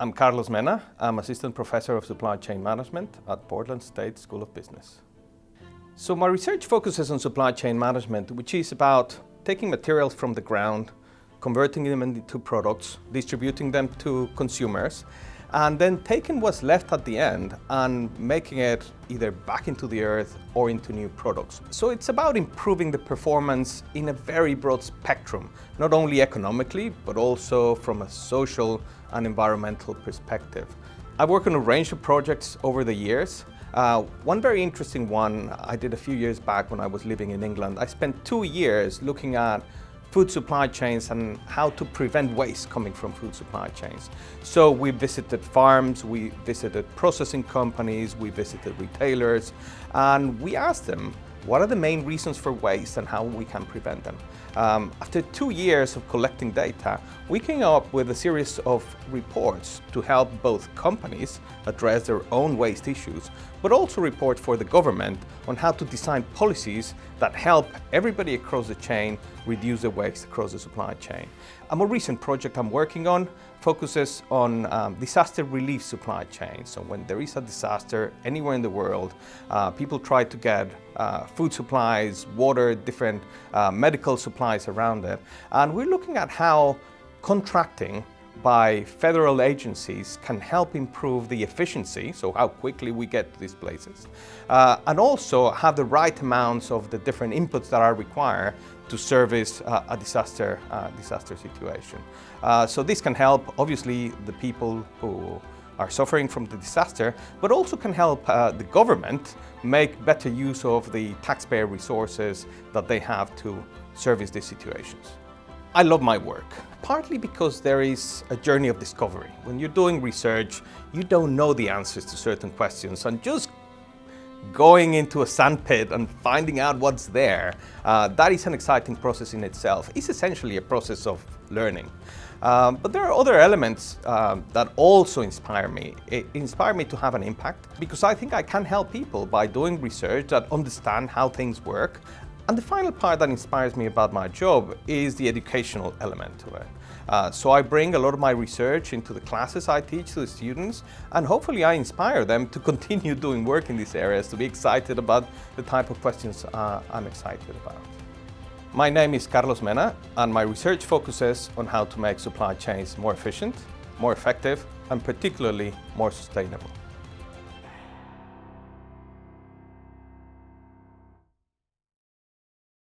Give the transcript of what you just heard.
I'm Carlos Mena. I'm Assistant Professor of Supply Chain Management at Portland State School of Business. So my research focuses on supply chain management, which is about taking materials from the ground, converting them into products, distributing them to consumers, and then taking what's left at the end and making it either back into the earth or into new products. So it's about improving the performance in a very broad spectrum, not only economically, but also from a social and environmental perspective. I've worked on a range of projects over the years. One very interesting one I did a few years back when I was living in England. I spent 2 years looking at food supply chains and how to prevent waste coming from food supply chains. So we visited farms, we visited processing companies, we visited retailers, and we asked them what are the main reasons for waste and how we can prevent them. After 2 years of collecting data, we came up with a series of reports to help both companies address their own waste issues, but also report for the government on how to design policies that help everybody across the chain reduce the waste across the supply chain. A more recent project I'm working on focuses on disaster relief supply chain. So when there is a disaster anywhere in the world, people try to get food supplies, water, different medical supplies around it. And we're looking at how contracting by federal agencies can help improve the efficiency, so how quickly we get to these places, and also have the right amounts of the different inputs that are required to service a disaster situation. So this can help, obviously, the people who are suffering from the disaster, but also can help the government make better use of the taxpayer resources that they have to service these situations. I love my work, partly because there is a journey of discovery. When you're doing research, you don't know the answers to certain questions, and just going into a sandpit and finding out what's there, that is an exciting process in itself. It's essentially a process of learning. But there are other elements that also inspire me. It inspires me to have an impact because I think I can help people by doing research that understand how things work. And the final part that inspires me about my job is the educational element to it. So I bring a lot of my research into the classes I teach to the students, and hopefully I inspire them to continue doing work in these areas, to be excited about the type of questions I'm excited about. My name is Carlos Mena, and my research focuses on how to make supply chains more efficient, more effective, and particularly more sustainable.